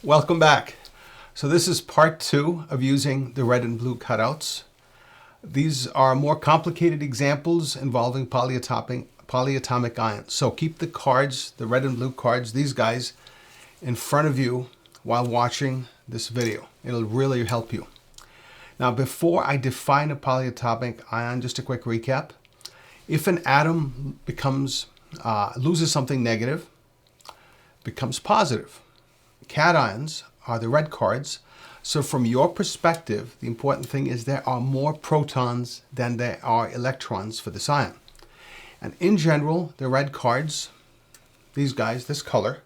Welcome back. So this is part 2 of using the red and blue cutouts. These are more complicated examples involving polyatomic ions. So keep the cards, the red and blue cards, these guys, in front of you while watching this video. It'll really help you. Now, before I define a polyatomic ion, just a quick recap. If an atom loses something negative, becomes positive. Cations are the red cards. So from your perspective, the important thing is there are more protons than there are electrons for this ion. And in general, the red cards, these guys, this color,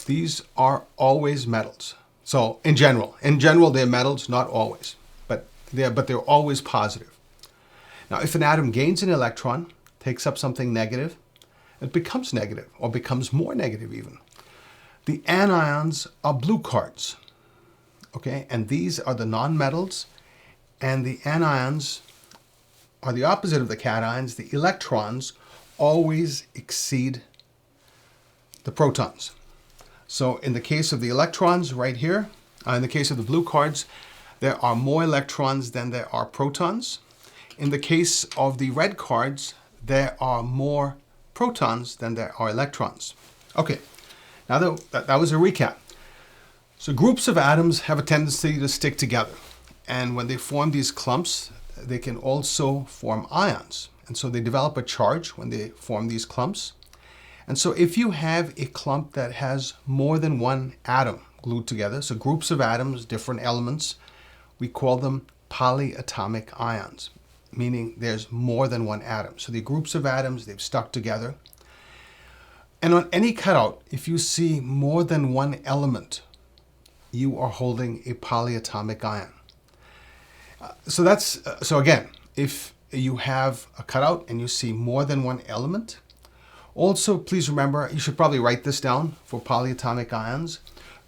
these are always metals. So in general they're metals, not always, but they're always positive. Now, if an atom gains an electron, takes up something negative, it becomes negative or becomes more negative even. The anions are blue cards, okay? And these are the nonmetals, and the anions are the opposite of the cations. The electrons always exceed the protons. So in the case of the electrons right here, in the case of the blue cards, there are more electrons than there are protons. In the case of the red cards, there are more protons than there are electrons. Okay. Now that was a recap. So groups of atoms have a tendency to stick together. And when they form these clumps, they can also form ions. And so they develop a charge when they form these clumps. And so if you have a clump that has more than one atom glued together, so groups of atoms, different elements, we call them polyatomic ions, meaning there's more than one atom. So the groups of atoms, they've stuck together. And on any cutout, if you see more than one element, you are holding a polyatomic ion. So again, if you have a cutout and you see more than one element, also please remember, you should probably write this down for polyatomic ions.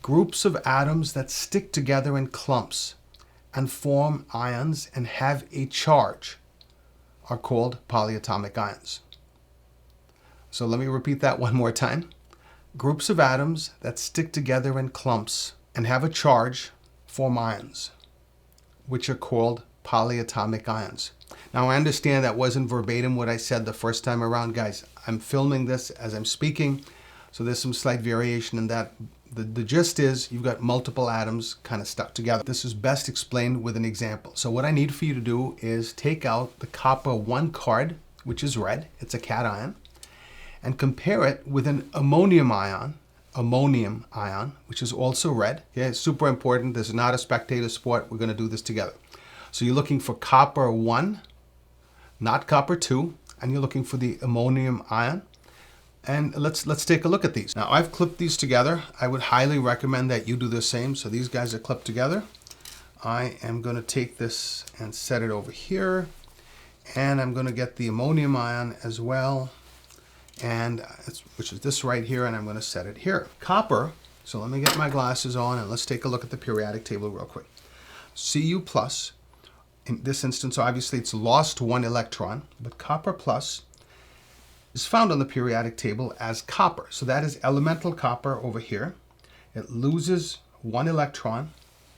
Groups of atoms that stick together in clumps and form ions and have a charge are called polyatomic ions. So let me repeat that one more time. Groups of atoms that stick together in clumps and have a charge form ions, which are called polyatomic ions. Now, I understand that wasn't verbatim what I said the first time around, guys. I'm filming this as I'm speaking, so there's some slight variation in that. The gist is you've got multiple atoms kind of stuck together. This is best explained with an example. So what I need for you to do is take out the copper 1 card, which is red. It's a cation. And compare it with an ammonium ion, which is also red. Okay, it's super important. This is not a spectator sport. We're going to do this together. So you're looking for copper 1, not copper 2, and you're looking for the ammonium ion. And let's take a look at these. Now, I've clipped these together. I would highly recommend that you do the same. So these guys are clipped together. I am going to take this and set it over here. And I'm going to get the ammonium ion as well. Which is this right here, and I'm going to set it here. Copper, so let me get my glasses on and let's take a look at the periodic table real quick. Cu plus, in this instance, obviously it's lost one electron, but copper plus is found on the periodic table as copper. So that is elemental copper over here. It loses one electron,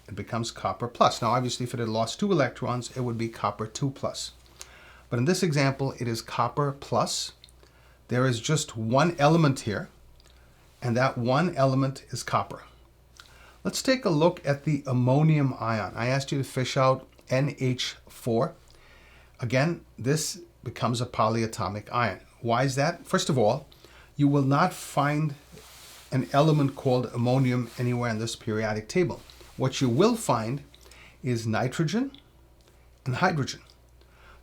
it becomes copper plus. Now, obviously, if it had lost 2 electrons, it would be copper 2 plus. But in this example, it is copper plus. There is just one element here, and that one element is copper. Let's take a look at the ammonium ion. I asked you to fish out NH4. Again, this becomes a polyatomic ion. Why is that? First of all, you will not find an element called ammonium anywhere in this periodic table. What you will find is nitrogen and hydrogen.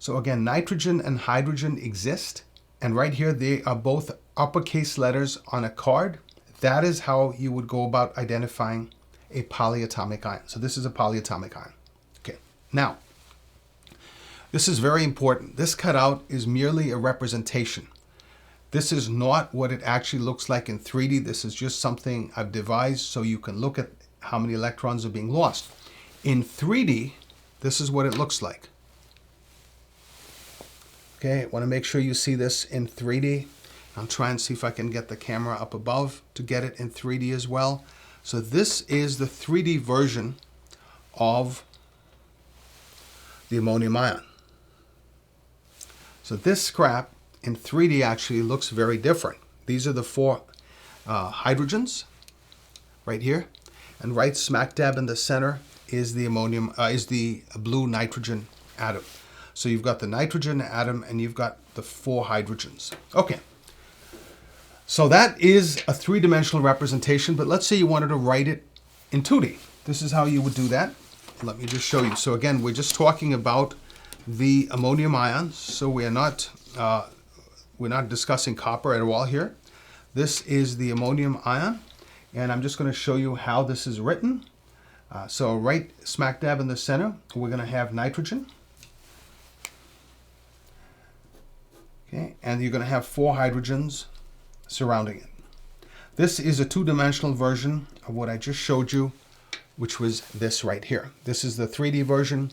So again, nitrogen and hydrogen exist. And right here, they are both uppercase letters on a card. That is how you would go about identifying a polyatomic ion. So this is a polyatomic ion. Okay, now, this is very important. This cutout is merely a representation. This is not what it actually looks like in 3D. This is just something I've devised so you can look at how many electrons are being lost. In 3D, this is what it looks like. Okay, I want to make sure you see this in 3D. I'll try and see if I can get the camera up above to get it in 3D as well. So this is the 3D version of the ammonium ion. So this scrap in 3D actually looks very different. These are the 4 hydrogens right here, and right smack dab in the center is the blue nitrogen atom. So you've got the nitrogen atom and you've got the 4 hydrogens. Okay. So that is a 3-dimensional representation, but let's say you wanted to write it in 2D. This is how you would do that. Let me just show you. So again, we're just talking about the ammonium ions. So we're not discussing copper at all here. This is the ammonium ion, and I'm just going to show you how this is written. So right smack dab in the center, we're going to have nitrogen. Okay, and you're going to have 4 hydrogens surrounding it. This is a 2-dimensional version of what I just showed you, which was this right here. This is the 3D version.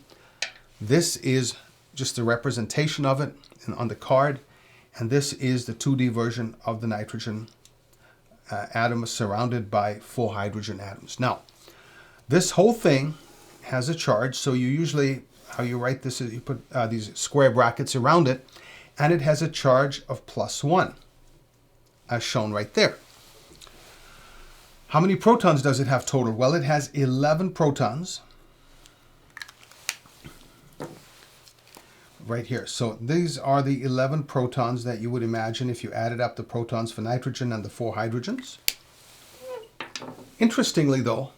This is just the representation of it on the card, and this is the 2D version of the nitrogen atom surrounded by 4 hydrogen atoms. Now, this whole thing has a charge, so you usually, how you write this is you put these square brackets around it, and it has a charge of +1, as shown right there. How many protons does it have total? Well, it has 11 protons right here. So these are the 11 protons that you would imagine if you added up the protons for nitrogen and the 4 hydrogens. Interestingly though,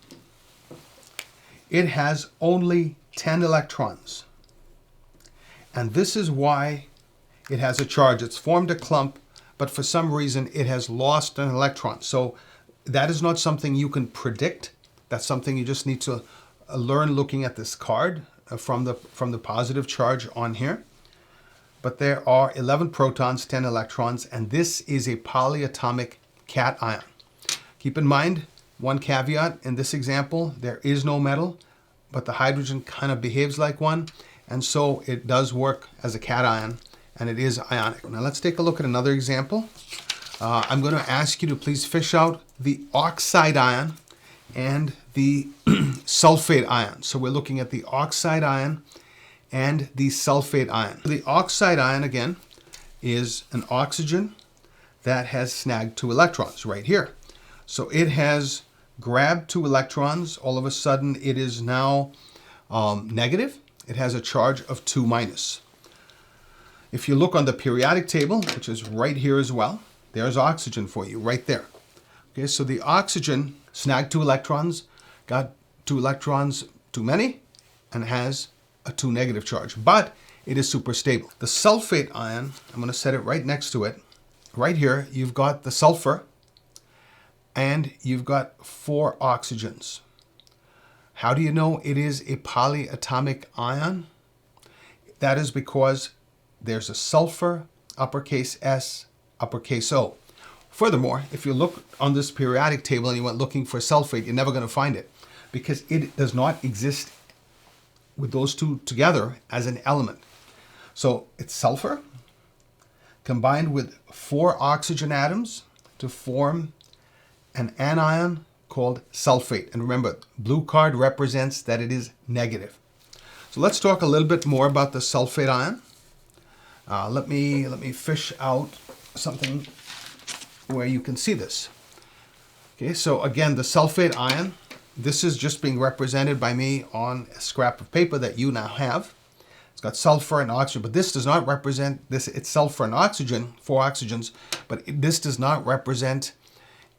it has only 10 electrons. And this is why it has a charge. It's formed a clump, but for some reason it has lost an electron. So that is not something you can predict. That's something you just need to learn looking at this card from the positive charge on here. But there are 11 protons, 10 electrons, and this is a polyatomic cation. Keep in mind, one caveat in this example, there is no metal, but the hydrogen kind of behaves like one, and so it does work as a cation, and it is ionic. Now let's take a look at another example. I'm going to ask you to please fish out the oxide ion and the sulfate ion. So we're looking at the oxide ion and the sulfate ion. The oxide ion, again, is an oxygen that has snagged 2 electrons right here. So it has grabbed 2 electrons. All of a sudden, it is now negative. It has a charge of 2-. If you look on the periodic table, which is right here as well, there's oxygen for you right there. Okay, so the oxygen snagged 2 electrons, got 2 electrons too many, and has a 2- charge, but it is super stable. The sulfate ion, I'm going to set it right next to it. Right here, you've got the sulfur, and you've got 4 oxygens. How do you know it is a polyatomic ion? That is because there's a sulfur, uppercase S, uppercase O. Furthermore, if you look on this periodic table and you went looking for sulfate, you're never going to find it because it does not exist with those 2 together as an element. So it's sulfur combined with 4 oxygen atoms to form an anion called sulfate. And remember, blue card represents that it is negative. So let's talk a little bit more about the sulfate ion. Let me fish out something where you can see this. Okay, so again, the sulfate ion, this is just being represented by me on a scrap of paper that you now have. It's got sulfur and oxygen, but this does not represent this. It's sulfur and oxygen, 4 oxygens, but this does not represent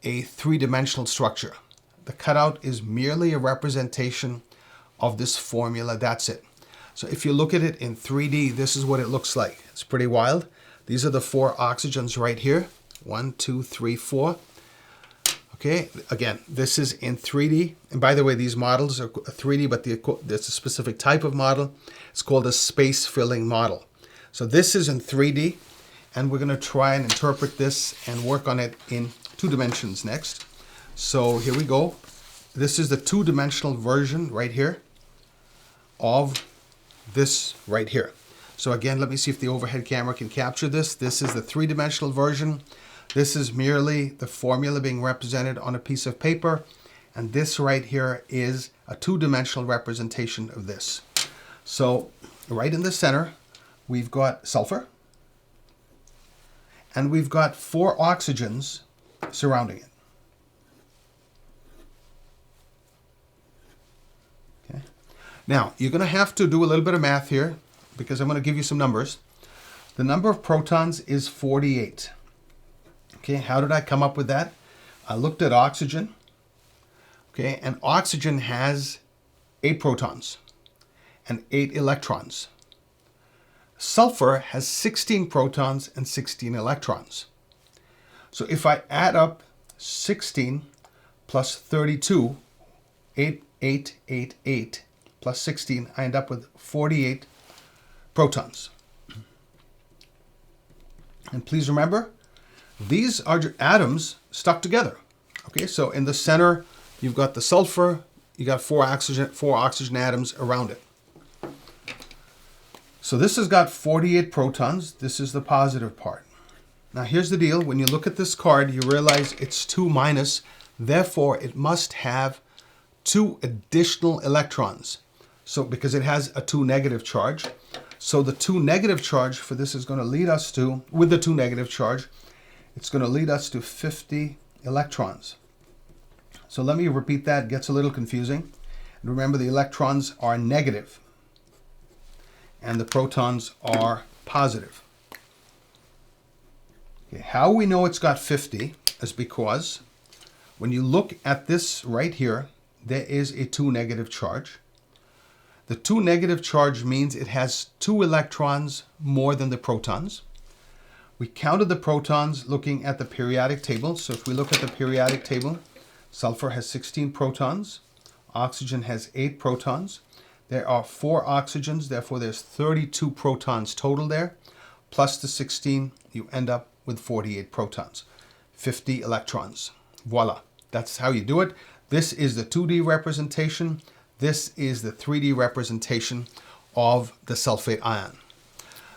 a 3-dimensional structure. The cutout is merely a representation of this formula. That's it. So if you look at it in 3D, this is what it looks like. It's pretty wild. These are the 4 oxygens right here. 1, 2, 3, 4. Okay, again, this is in 3D. And by the way, these models are 3D, but there's a specific type of model. It's called a space-filling model. So this is in 3D, and we're going to try and interpret this and work on it in 2 dimensions next. So here we go. This is the 2-dimensional version right here of this right here. So again, let me see if the overhead camera can capture this. This is the 3-dimensional version. This is merely the formula being represented on a piece of paper, And this right here is a two-dimensional representation of this. So right in the center, we've got sulfur. And we've got 4 oxygens surrounding it. Okay. Now, you're going to have to do a little bit of math here because I'm going to give you some numbers. The number of protons is 48. Okay, how did I come up with that? I looked at oxygen. Okay, and oxygen has 8 protons and 8 electrons. Sulfur has 16 protons and 16 electrons. So if I add up 16 plus 32, 8, 8, 8, 8, plus 16, I end up with 48 protons. And please remember, these are atoms stuck together. Okay, so in the center, you've got the sulfur, you got 4 oxygen atoms around it. So this has got 48 protons. This is the positive part. Now here's the deal. When you look at this card, you realize it's 2 minus. Therefore, it must have 2 additional electrons. So because it has a 2 negative charge. So the 2 negative charge for this is going to lead us to, with the 2 negative charge, it's going to lead us to 50 electrons. So let me repeat that. It gets a little confusing. And remember, the electrons are negative and the protons are positive. Okay, how we know it's got 50 is because when you look at this right here, there is a 2 negative charge. The 2 negative charge means it has 2 electrons more than the protons. We counted the protons looking at the periodic table. So if we look at the periodic table, sulfur has 16 protons, oxygen has 8 protons. There are 4 oxygens, therefore there's 32 protons total there. Plus the 16, you end up with 48 protons, 50 electrons. Voila, that's how you do it. This is the 2D representation. This is the 3D representation of the sulfate ion.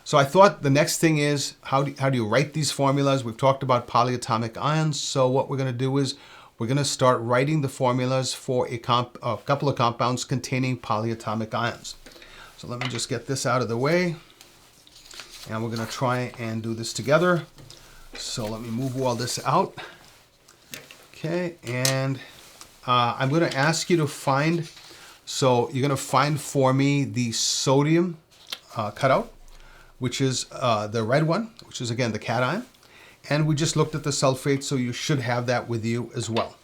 So I thought the next thing is, how do you write these formulas? We've talked about polyatomic ions. So what we're going to do is we're going to start writing the formulas for a couple of compounds containing polyatomic ions. So let me just get this out of the way. And we're going to try and do this together. So let me move all this out. Okay, and I'm going to ask you to find, so you're going to find for me the sodium cutout, which is the red one, which is again the cation. And we just looked at the sulfate, so you should have that with you as well.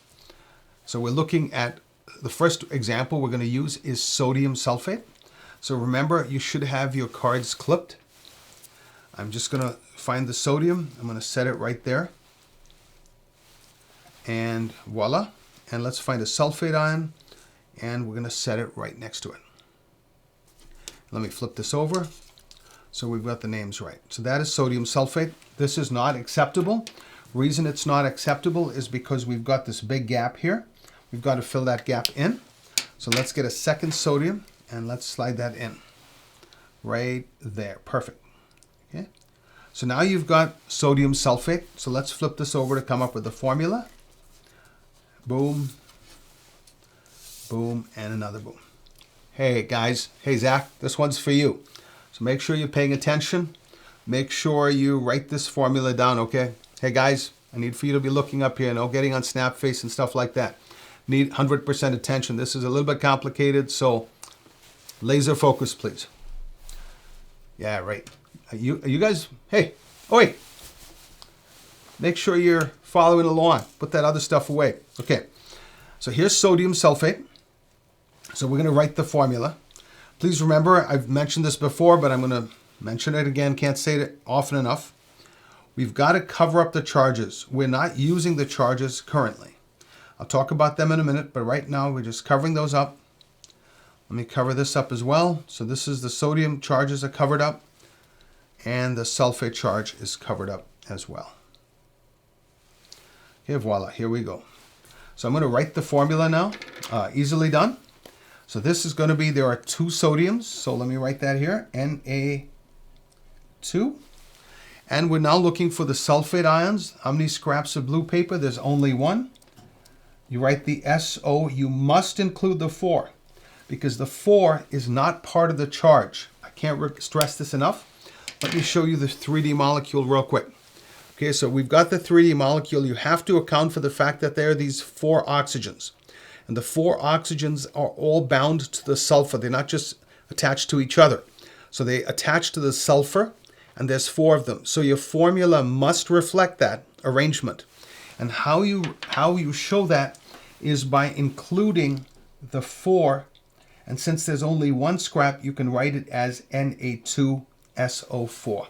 So we're looking at the first example we're going to use is sodium sulfate. So remember, you should have your cards clipped. I'm just going to find the sodium. I'm going to set it right there. And voila. And let's find a sulfate ion. And we're going to set it right next to it. Let me flip this over. So we've got the names right. So that is sodium sulfate. This is not acceptable. Reason it's not acceptable is because we've got this big gap here. We've got to fill that gap in. So let's get a second sodium and let's slide that in. Right there. Perfect. Okay. So now you've got sodium sulfate. So let's flip this over to come up with the formula. Boom. Boom. And another boom. Hey guys. Hey Zach. This one's for you. So make sure you're paying attention. Make sure you write this formula down, okay? Hey guys, I need for you to be looking up here, no getting on snap face and stuff like that. Need 100% attention. This is a little bit complicated, so laser focus, please. Yeah, right. You guys, hey, oh wait. Make sure you're following along. Put that other stuff away. Okay, so here's sodium sulfate. So we're going to write the formula. Please remember, I've mentioned this before, but I'm going to mention it again. Can't say it often enough. We've got to cover up the charges. We're not using the charges currently. I'll talk about them in a minute, but right now we're just covering those up. Let me cover this up as well. So this is the sodium charges are covered up, and the sulfate charge is covered up as well. Okay, voila, here we go. So I'm going to write the formula now. Easily done. So this is going to be, there are 2 sodiums. So let me write that here, Na2. And we're now looking for the sulfate ions. How many scraps of blue paper? There's only one. you write the SO. You must include the 4 because the 4 is not part of the charge. I can't stress this enough. Let me show you the 3D molecule real quick. Okay, so we've got the 3D molecule. You have to account for the fact that there are these 4 oxygens. And the 4 oxygens are all bound to the sulfur. They're not just attached to each other. So they attach to the sulfur, and there's 4 of them. So your formula must reflect that arrangement. And how you show that is by including the 4. And since there's only one scrap, you can write it as Na2SO4.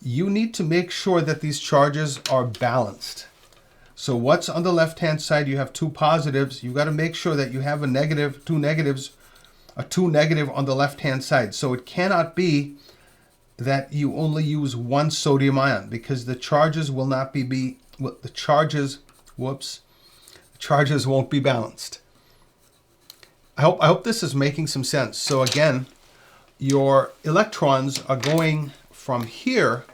You need to make sure that these charges are balanced. So what's on the left-hand side? You have 2 positives. You've got to make sure that you have a negative, 2 negatives, a 2 negative on the left-hand side. So it cannot be that you only use 1 sodium ion because the charges will not the charges won't be balanced. I hope this is making some sense. So again, your electrons are going from here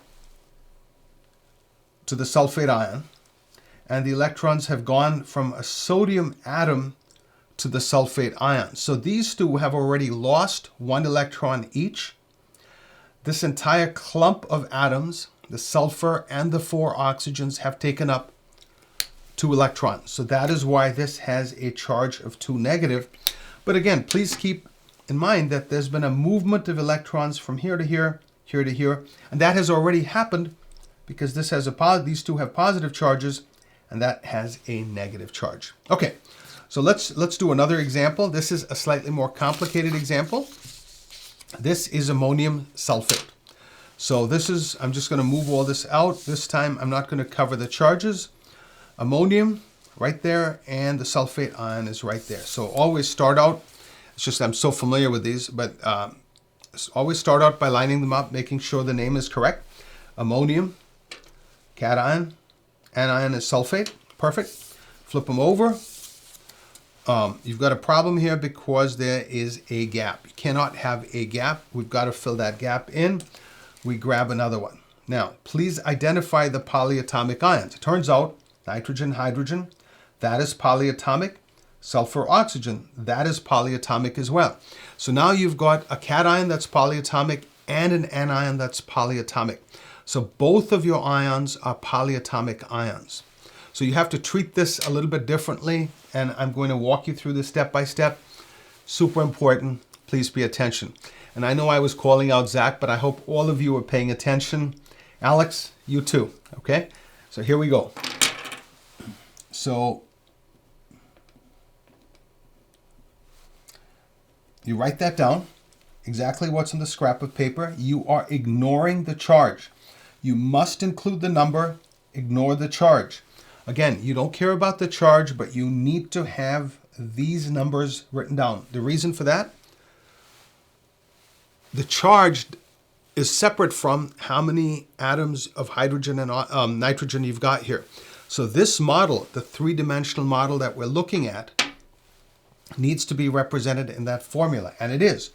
to the sulfate ion, and the electrons have gone from a sodium atom to the sulfate ion. So these 2 have already lost 1 electron each. This entire clump of atoms, the sulfur and the 4 oxygens, have taken up 2 electrons. So that is why this has a charge of 2 negative. But again, please keep in mind that there's been a movement of electrons from here to here, here to here, and that has already happened because this has these 2 have positive charges, and that has a negative charge. Okay, so let's do another example. This is a slightly more complicated example. This is ammonium sulfate. So I'm just going to move all this out. This time I'm not going to cover the charges. Ammonium right there, and the sulfate ion is right there. So always start out, it's just I'm so familiar with these, but always start out by lining them up, making sure the name is correct. Ammonium, cation, anion is sulfate. Perfect. Flip them over. You've got a problem here because there is a gap. You cannot have a gap. We've got to fill that gap in. We grab another one. Now, please identify the polyatomic ions. It turns out nitrogen, hydrogen, that is polyatomic. Sulfur, oxygen, that is polyatomic as well. So now you've got a cation that's polyatomic and an anion that's polyatomic. So both of your ions are polyatomic ions. So you have to treat this a little bit differently, and I'm going to walk you through this step by step. Super important. Please pay attention. And I know I was calling out Zach, but I hope all of you are paying attention. Alex, you too. Okay? So here we go. So you write that down, exactly what's on the scrap of paper. You are ignoring the charge. You must include the number, ignore the charge. Again, you don't care about the charge, but you need to have these numbers written down. The reason for that, the charge is separate from how many atoms of hydrogen and nitrogen you've got here. So this model, the 3-dimensional model that we're looking at, needs to be represented in that formula, and it is.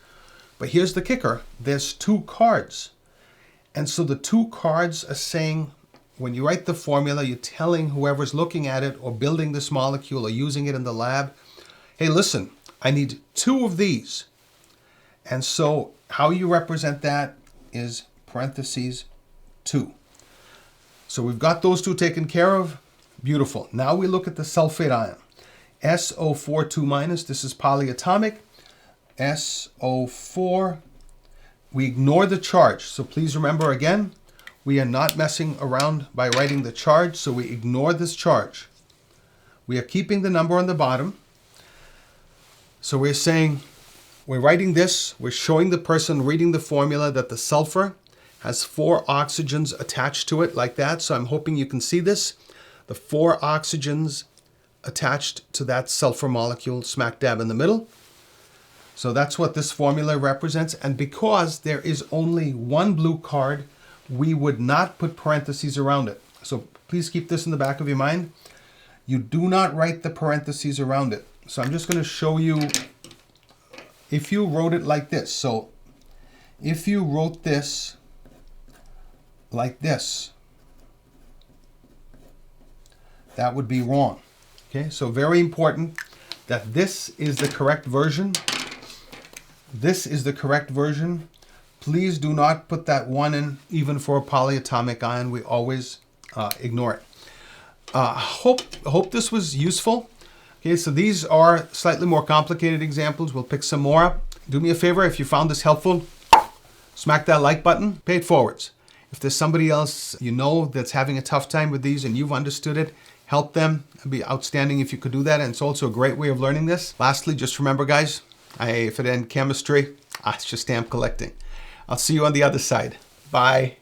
But here's the kicker. There's 2 cards. And so the 2 cards are saying, when you write the formula, you're telling whoever's looking at it or building this molecule or using it in the lab, hey, listen, I need 2 of these. And so how you represent that is parentheses 2. So we've got those 2 taken care of. Beautiful. Now we look at the sulfate ion. SO4 2-, this is polyatomic. SO4, we ignore the charge. So please remember again, we are not messing around by writing the charge, so we ignore this charge. We are keeping the number on the bottom. So we're saying, we're writing this, we're showing the person reading the formula that the sulfur has 4 oxygens attached to it like that. So I'm hoping you can see this. The 4 oxygens attached to that sulfur molecule smack dab in the middle. So that's what this formula represents. And because there is only 1 blue card, we would not put parentheses around it. So please keep this in the back of your mind. You do not write the parentheses around it. So I'm just going to show you if you wrote it like this. So if you wrote this like this, that would be wrong. Okay, so very important that this is the correct version. This is the correct version. Please do not put that 1 in, even for a polyatomic ion. We always ignore it. Hope this was useful. Okay, so these are slightly more complicated examples. We'll pick some more up. Do me a favor, if you found this helpful, smack that like button, pay it forwards. If there's somebody else you know that's having a tough time with these and you've understood it, help them. It'd be outstanding if you could do that. And it's also a great way of learning this. Lastly, just remember, guys, if it ain't chemistry, it's just stamp collecting. I'll see you on the other side. Bye.